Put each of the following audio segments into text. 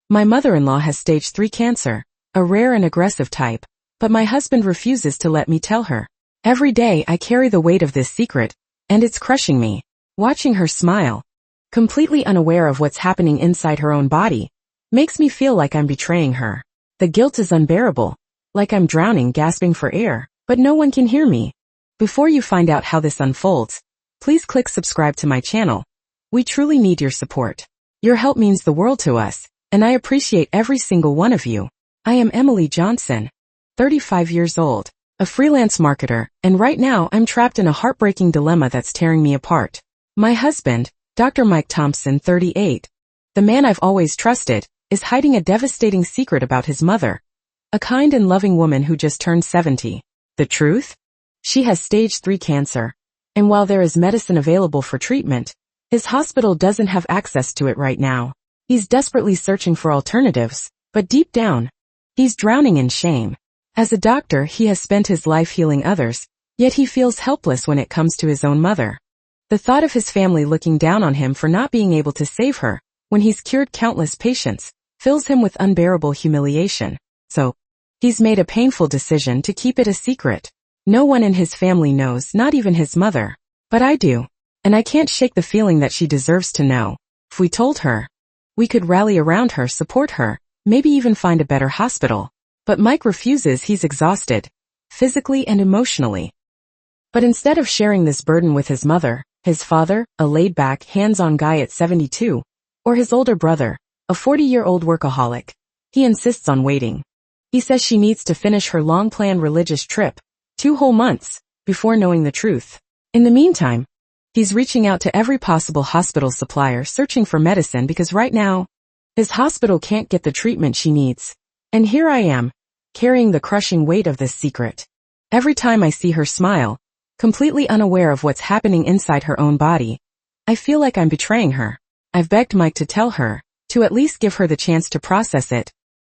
My mother-in-law has stage 3 cancer, a rare and aggressive type, but my husband refuses to let me tell her. Every day I carry the weight of this secret, and it's crushing me. Watching her smile, completely unaware of what's happening inside her own body, makes me feel like I'm betraying her. The guilt is unbearable, like I'm drowning, gasping for air, but no one can hear me. Before you find out how this unfolds, please click subscribe to my channel. We truly need your support. Your help means the world to us, and I appreciate every single one of you. I am Emily Johnson, 35 years old, a freelance marketer, and right now I'm trapped in a heartbreaking dilemma that's tearing me apart. My husband, Dr. Mike Thompson, 38, the man I've always trusted, is hiding a devastating secret about his mother, a kind and loving woman who just turned 70. The truth? She has stage 3 cancer, and while there is medicine available for treatment, his hospital doesn't have access to it right now. He's desperately searching for alternatives, but deep down, he's drowning in shame. As a doctor, he has spent his life healing others, yet he feels helpless when it comes to his own mother. The thought of his family looking down on him for not being able to save her, when he's cured countless patients, fills him with unbearable humiliation. So, he's made a painful decision to keep it a secret. No one in his family knows, not even his mother. But I do. And I can't shake the feeling that she deserves to know. If we told her, we could rally around her, support her, maybe even find a better hospital. But Mike refuses. He's exhausted, physically and emotionally. But instead of sharing this burden with his mother, his father, a laid-back, hands-on guy at 72, or his older brother, a 40-year-old workaholic, he insists on waiting. He says she needs to finish her long-planned religious trip, 2 whole months, before knowing the truth. In the meantime, he's reaching out to every possible hospital supplier searching for medicine because right now, his hospital can't get the treatment she needs. And here I am, carrying the crushing weight of this secret. Every time I see her smile, completely unaware of what's happening inside her own body, I feel like I'm betraying her. I've begged Mike to tell her, to at least give her the chance to process it,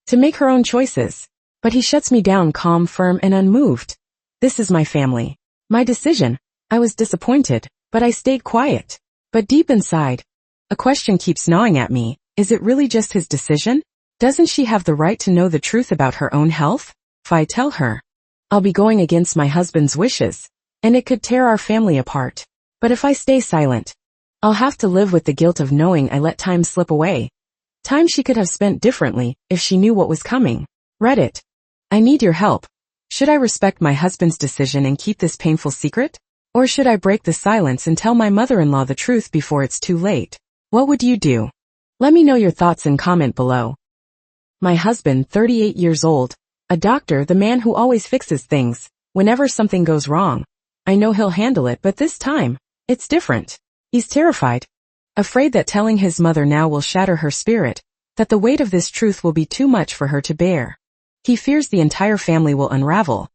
to make her own choices. But he shuts me down, calm, firm, and unmoved. This is my family. My decision. I was disappointed, but I stayed quiet. But deep inside, a question keeps gnawing at me. Is it really just his decision? Doesn't she have the right to know the truth about her own health? If I tell her, I'll be going against my husband's wishes, and it could tear our family apart. But if I stay silent, I'll have to live with the guilt of knowing I let time slip away. Time she could have spent differently if she knew what was coming. Reddit. I need your help. Should I respect my husband's decision and keep this painful secret? Or should I break the silence and tell my mother-in-law the truth before it's too late? What would you do? Let me know your thoughts and comment below. My husband, 38 years old, a doctor, the man who always fixes things, whenever something goes wrong. I know he'll handle it, but this time, it's different. He's terrified. Afraid that telling his mother now will shatter her spirit, that the weight of this truth will be too much for her to bear. He fears the entire family will unravel.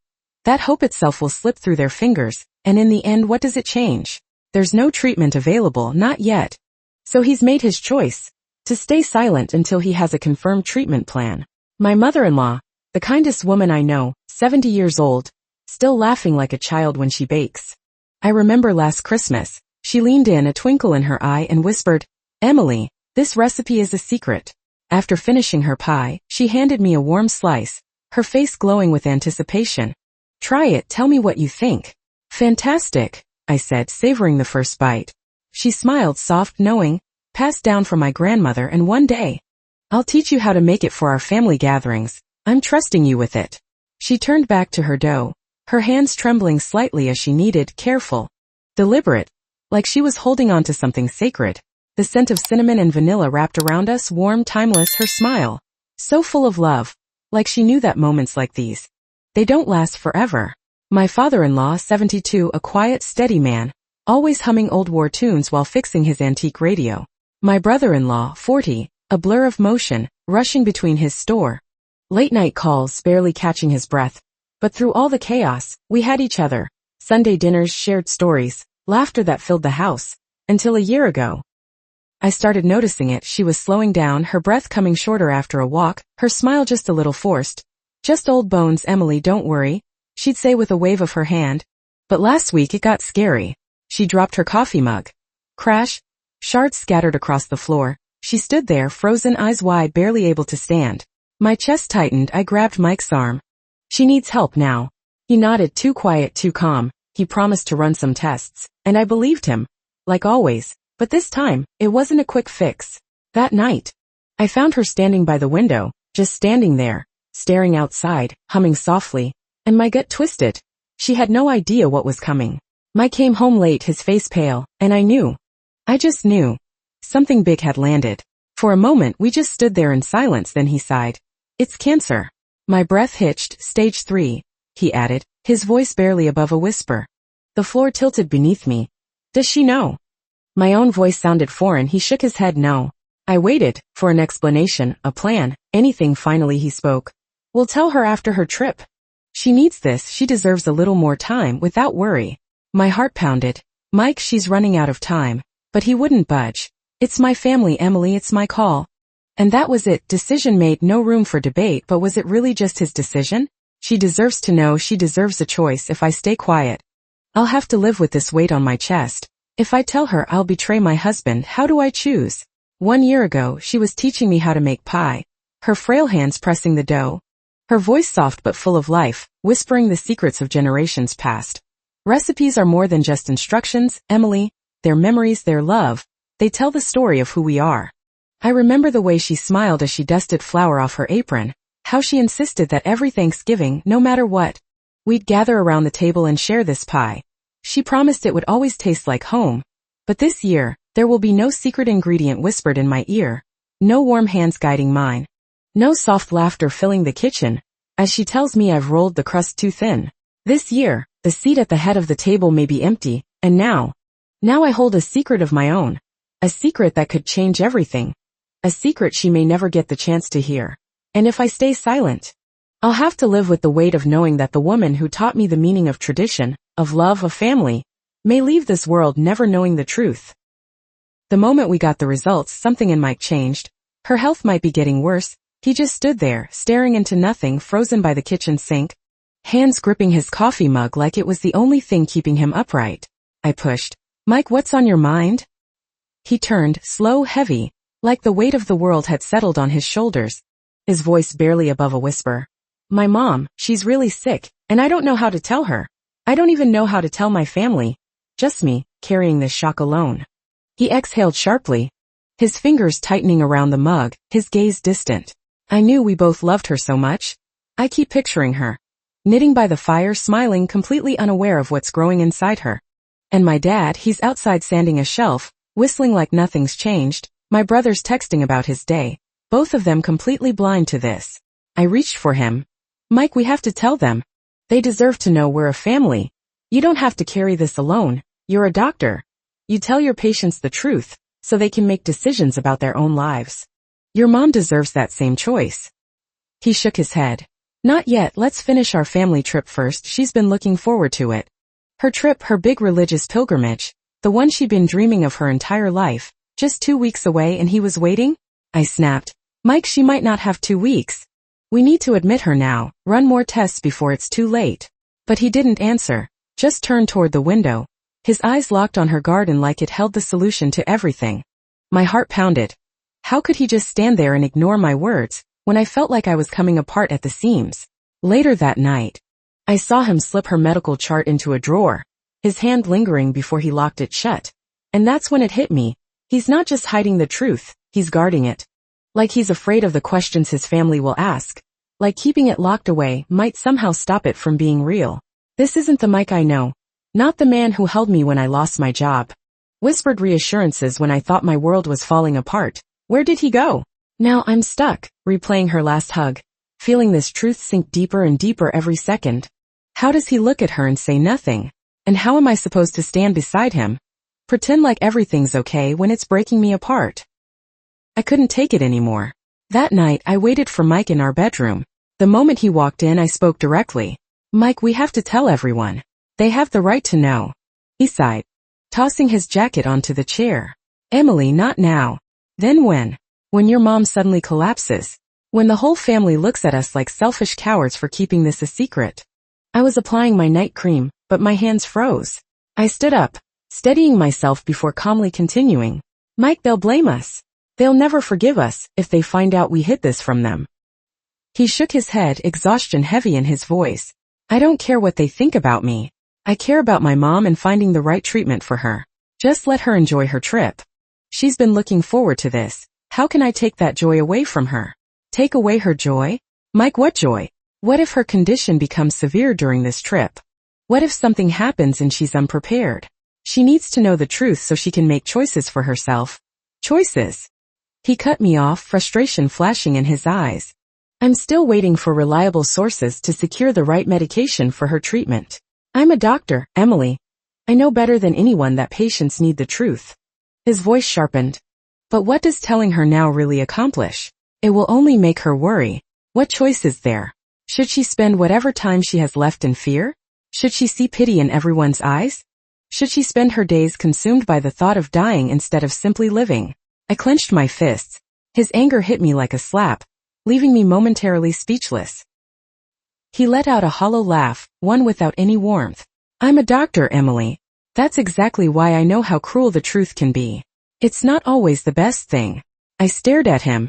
That hope itself will slip through their fingers, and in the end, what does it change? There's no treatment available, not yet. So he's made his choice, to stay silent until he has a confirmed treatment plan. My mother-in-law, the kindest woman I know, 70 years old, still laughing like a child when she bakes. I remember last Christmas, she leaned in, a twinkle in her eye, and whispered, "Emily, this recipe is a secret." After finishing her pie, she handed me a warm slice, her face glowing with anticipation. "Try it, tell me what you think." "Fantastic," I said, savoring the first bite. She smiled, soft, knowing, passed down from my grandmother, "And one day, I'll teach you how to make it for our family gatherings. I'm trusting you with it." She turned back to her dough, her hands trembling slightly as she kneaded, careful, deliberate, like she was holding on to something sacred. The scent of cinnamon and vanilla wrapped around us, warm, timeless, her smile, so full of love, like she knew that moments like these, they don't last forever. My father-in-law, 72, a quiet, steady man, always humming old war tunes while fixing his antique radio. My brother-in-law, 40, a blur of motion, rushing between his store, late-night calls, barely catching his breath. But through all the chaos, we had each other. Sunday dinners, shared stories, laughter that filled the house. Until a year ago, I started noticing it. She was slowing down, her breath coming shorter after a walk, her smile just a little forced. "Just old bones, Emily, don't worry," she'd say with a wave of her hand. But last week it got scary. She dropped her coffee mug. Crash. Shards scattered across the floor. She stood there, frozen, eyes wide, barely able to stand. My chest tightened. I grabbed Mike's arm. She needs help now. He nodded, too quiet, too calm. He promised to run some tests, and I believed him. Like always. But this time, it wasn't a quick fix. That night, I found her standing by the window, just standing there, staring outside, humming softly, and my gut twisted. She had no idea what was coming. Mike came home late, his face pale, and I knew. I just knew. Something big had landed. For a moment we just stood there in silence, then he sighed. It's cancer. My breath hitched. Stage 3, he added, his voice barely above a whisper. The floor tilted beneath me. Does she know? My own voice sounded foreign. He shook his head no. I waited, for an explanation, a plan, anything. Finally he spoke. We'll tell her after her trip. She needs this, she deserves a little more time, without worry. My heart pounded. Mike, she's running out of time. But he wouldn't budge. It's my family, Emily, it's my call. And that was it, decision made, no room for debate. But was it really just his decision? She deserves to know, she deserves a choice. If I stay quiet, I'll have to live with this weight on my chest. If I tell her, I'll betray my husband. How do I choose? 1 year ago, she was teaching me how to make pie. Her frail hands pressing the dough. Her voice soft but full of life, whispering the secrets of generations past. Recipes are more than just instructions, Emily. They're memories, they're love. They tell the story of who we are. I remember the way she smiled as she dusted flour off her apron. How she insisted that every Thanksgiving, no matter what, we'd gather around the table and share this pie. She promised it would always taste like home. But this year, there will be no secret ingredient whispered in my ear. No warm hands guiding mine. No soft laughter filling the kitchen, as she tells me I've rolled the crust too thin. This year, the seat at the head of the table may be empty, and now I hold a secret of my own. A secret that could change everything. A secret she may never get the chance to hear. And if I stay silent, I'll have to live with the weight of knowing that the woman who taught me the meaning of tradition, of love, of family, may leave this world never knowing the truth. The moment we got the results, something in Mike changed. Her health might be getting worse. He just stood there, staring into nothing, frozen by the kitchen sink, hands gripping his coffee mug like it was the only thing keeping him upright. I pushed. Mike, what's on your mind? He turned, slow, heavy, like the weight of the world had settled on his shoulders. His voice barely above a whisper. My mom, she's really sick, and I don't know how to tell her. I don't even know how to tell my family. Just me, carrying this shock alone. He exhaled sharply, his fingers tightening around the mug, his gaze distant. I knew we both loved her so much. I keep picturing her, knitting by the fire, smiling, completely unaware of what's growing inside her. And my dad, he's outside sanding a shelf, whistling like nothing's changed. My brother's texting about his day, both of them completely blind to this. I reached for him. Mike, we have to tell them. They deserve to know we're a family. You don't have to carry this alone. You're a doctor. You tell your patients the truth, so they can make decisions about their own lives. Your mom deserves that same choice. He shook his head. Not yet, let's finish our family trip first. She's been looking forward to it. Her trip, her big religious pilgrimage, the one she'd been dreaming of her entire life, just 2 weeks away, and he was waiting? I snapped. Mike, she might not have 2 weeks. We need to admit her now, run more tests before it's too late. But he didn't answer, just turned toward the window. His eyes locked on her garden like it held the solution to everything. My heart pounded. How could he just stand there and ignore my words, when I felt like I was coming apart at the seams? Later that night, I saw him slip her medical chart into a drawer, his hand lingering before he locked it shut. And that's when it hit me. He's not just hiding the truth, he's guarding it. Like he's afraid of the questions his family will ask. Like keeping it locked away might somehow stop it from being real. This isn't the Mike I know. Not the man who held me when I lost my job. Whispered reassurances when I thought my world was falling apart. Where did he go? Now I'm stuck, replaying her last hug, feeling this truth sink deeper and deeper every second. How does he look at her and say nothing? And how am I supposed to stand beside him? Pretend like everything's okay when it's breaking me apart. I couldn't take it anymore. That night, I waited for Mike in our bedroom. The moment he walked in, I spoke directly. Mike, we have to tell everyone. They have the right to know. He sighed, tossing his jacket onto the chair. Emily, not now. Then when? When your mom suddenly collapses. When the whole family looks at us like selfish cowards for keeping this a secret. I was applying my night cream, but my hands froze. I stood up, steadying myself before calmly continuing. Mike, they'll blame us. They'll never forgive us if they find out we hid this from them. He shook his head, exhaustion heavy in his voice. I don't care what they think about me. I care about my mom and finding the right treatment for her. Just let her enjoy her trip. She's been looking forward to this. How can I take that joy away from her? Take away her joy? Mike, what joy? What if her condition becomes severe during this trip? What if something happens and she's unprepared? She needs to know the truth so she can make choices for herself. Choices. He cut me off, frustration flashing in his eyes. I'm still waiting for reliable sources to secure the right medication for her treatment. I'm a doctor, Emily. I know better than anyone that patients need the truth. His voice sharpened. But what does telling her now really accomplish? It will only make her worry. What choice is there? Should she spend whatever time she has left in fear? Should she see pity in everyone's eyes? Should she spend her days consumed by the thought of dying instead of simply living? I clenched my fists. His anger hit me like a slap, leaving me momentarily speechless. He let out a hollow laugh, one without any warmth. I'm a doctor, Emily. That's exactly why I know how cruel the truth can be. It's not always the best thing. I stared at him,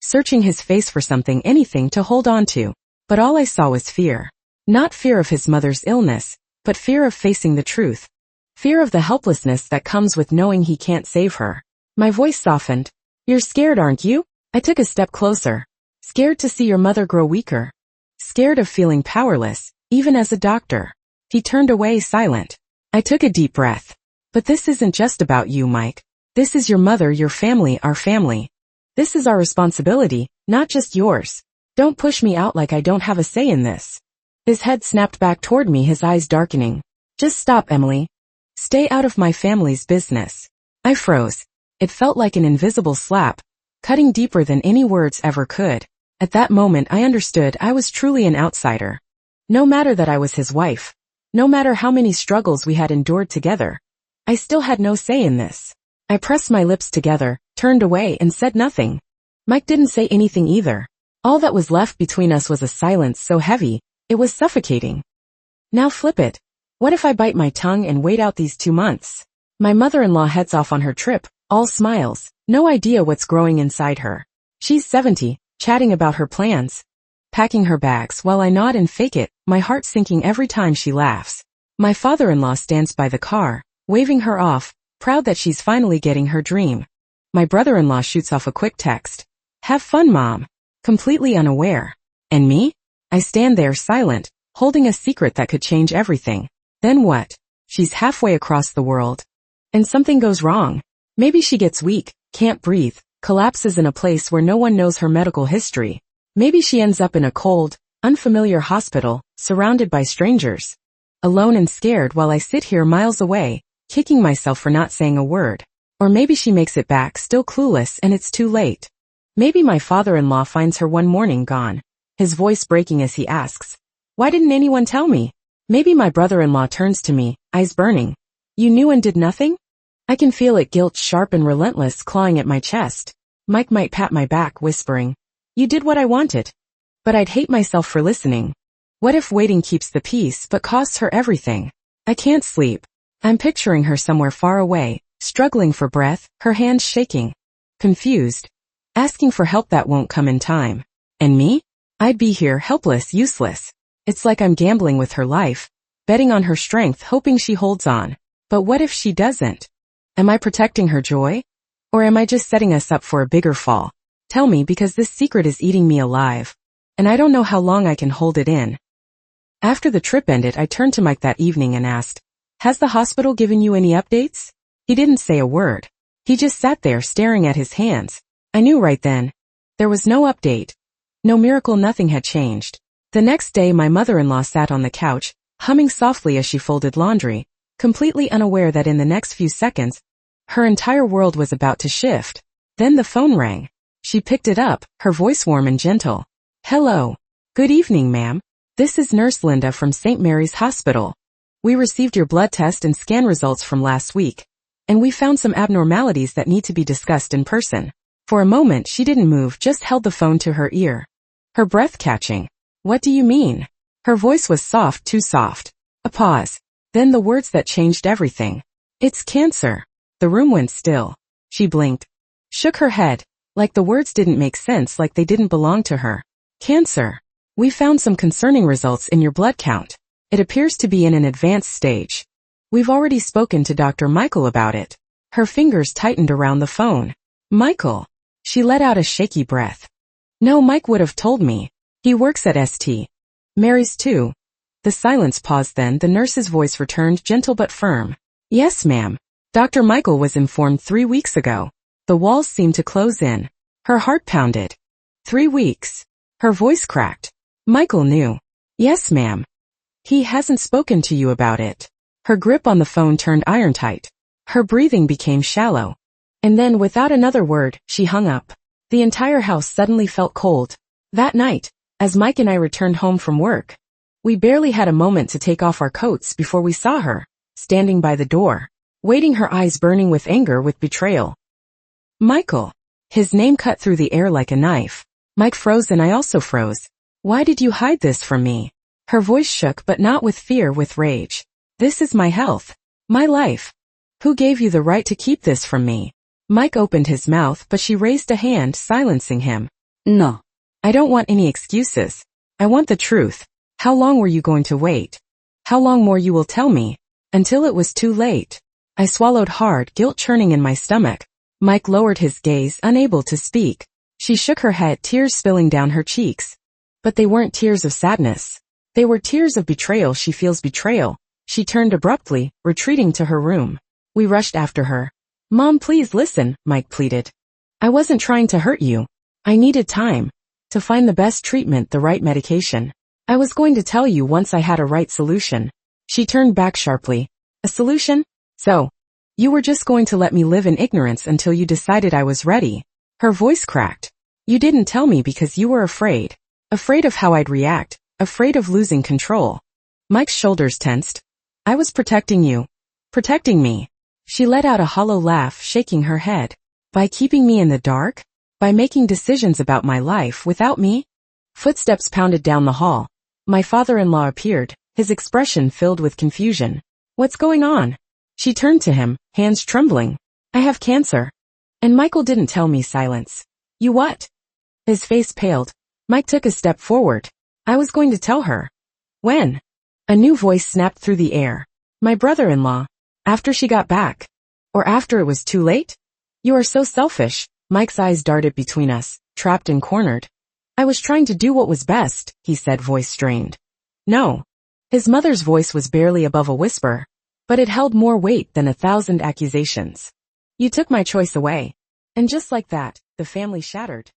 searching his face for something, anything to hold on to. But all I saw was fear. Not fear of his mother's illness, but fear of facing the truth. Fear of the helplessness that comes with knowing he can't save her. My voice softened. You're scared, aren't you? I took a step closer. Scared to see your mother grow weaker. Scared of feeling powerless, even as a doctor. He turned away, silent. I took a deep breath. But this isn't just about you, Mike. This is your mother, your family, our family. This is our responsibility, not just yours. Don't push me out like I don't have a say in this. His head snapped back toward me, his eyes darkening. Just stop, Emily. Stay out of my family's business. I froze. It felt like an invisible slap, cutting deeper than any words ever could. At that moment I understood I was truly an outsider. No matter that I was his wife, no matter how many struggles we had endured together, I still had no say in this. I pressed my lips together, turned away and said nothing. Mike didn't say anything either. All that was left between us was a silence so heavy, it was suffocating. Now flip it. What if I bite my tongue and wait out these 2 months? My mother-in-law heads off on her trip, all smiles, no idea what's growing inside her. She's 70, chatting about her plans, packing her bags while I nod and fake it, my heart sinking every time she laughs. My father-in-law stands by the car, waving her off, proud that she's finally getting her dream. My brother-in-law shoots off a quick text. Have fun, Mom. Completely unaware. And me? I stand there silent, holding a secret that could change everything. Then what? She's halfway across the world. And something goes wrong. Maybe she gets weak, can't breathe, collapses in a place where no one knows her medical history. Maybe she ends up in a cold, unfamiliar hospital, surrounded by strangers. Alone and scared while I sit here miles away, kicking myself for not saying a word. Or maybe she makes it back still clueless and it's too late. Maybe my father-in-law finds her one morning gone, his voice breaking as he asks, why didn't anyone tell me? Maybe my brother-in-law turns to me, eyes burning. You knew and did nothing? I can feel it, guilt sharp and relentless, clawing at my chest. Mike might pat my back, whispering, you did what I wanted. But I'd hate myself for listening. What if waiting keeps the peace but costs her everything? I can't sleep. I'm picturing her somewhere far away, struggling for breath, her hands shaking. Confused. Asking for help that won't come in time. And me? I'd be here, helpless, useless. It's like I'm gambling with her life, betting on her strength, hoping she holds on. But what if she doesn't? Am I protecting her joy? Or am I just setting us up for a bigger fall? Tell me, because this secret is eating me alive. And I don't know how long I can hold it in. After the trip ended, I turned to Mike that evening and asked, has the hospital given you any updates? He didn't say a word. He just sat there staring at his hands. I knew right then. There was no update. No miracle, nothing had changed. The next day my mother-in-law sat on the couch, humming softly as she folded laundry, completely unaware that in the next few seconds, her entire world was about to shift. Then the phone rang. She picked it up, her voice warm and gentle. Hello. Good evening, ma'am. This is Nurse Linda from St. Mary's Hospital. We received your blood test and scan results from last week, and we found some abnormalities that need to be discussed in person. For a moment she didn't move, just held the phone to her ear. Her breath catching. What do you mean? Her voice was soft, too soft. A pause. Then the words that changed everything. It's cancer. The room went still. She blinked. Shook her head. Like the words didn't make sense, like they didn't belong to her. Cancer. We found some concerning results in your blood count. It appears to be in an advanced stage. We've already spoken to Dr. Michael about it. Her fingers tightened around the phone. Michael. She let out a shaky breath. No, Mike would have told me. He works at St. Mary's too. The silence paused, then the nurse's voice returned, gentle but firm. Yes, ma'am. Dr. Michael was informed 3 weeks ago. The walls seemed to close in. Her heart pounded. 3 weeks. Her voice cracked. Michael knew. Yes, ma'am. He hasn't spoken to you about it. Her grip on the phone turned iron tight. Her breathing became shallow. And then, without another word, she hung up. The entire house suddenly felt cold. That night, as Mike and I returned home from work, we barely had a moment to take off our coats before we saw her, standing by the door, waiting, her eyes burning with anger, with betrayal. Michael. His name cut through the air like a knife. Mike froze and I also froze. Why did you hide this from me? Her voice shook, but not with fear, with rage. This is my health. My life. Who gave you the right to keep this from me? Mike opened his mouth, but she raised a hand, silencing him. No. I don't want any excuses. I want the truth. How long were you going to wait? How long more you will tell me? Until it was too late. I swallowed hard, guilt churning in my stomach. Mike lowered his gaze, unable to speak. She shook her head, tears spilling down her cheeks. But they weren't tears of sadness. They were tears of betrayal. She feels betrayal. She turned abruptly, retreating to her room. We rushed after her. Mom, please listen, Mike pleaded. I wasn't trying to hurt you. I needed time to find the best treatment, the right medication. I was going to tell you once I had a right solution. She turned back sharply. A solution? So, you were just going to let me live in ignorance until you decided I was ready. Her voice cracked. You didn't tell me because you were afraid. Afraid of how I'd react. Afraid of losing control. Mike's shoulders tensed. I was protecting you. Protecting me. She let out a hollow laugh, shaking her head. By keeping me in the dark? By making decisions about my life without me? Footsteps pounded down the hall. My father-in-law appeared, his expression filled with confusion. What's going on? She turned to him, hands trembling. I have cancer. And Michael didn't tell me. Silence. You what? His face paled. Mike took a step forward. I was going to tell her. When? A new voice snapped through the air. My brother-in-law. After she got back. Or after it was too late? You are so selfish. Mike's eyes darted between us, trapped and cornered. I was trying to do what was best, he said, voice strained. No. His mother's voice was barely above a whisper, but it held more weight than 1,000 accusations. You took my choice away. And just like that, the family shattered.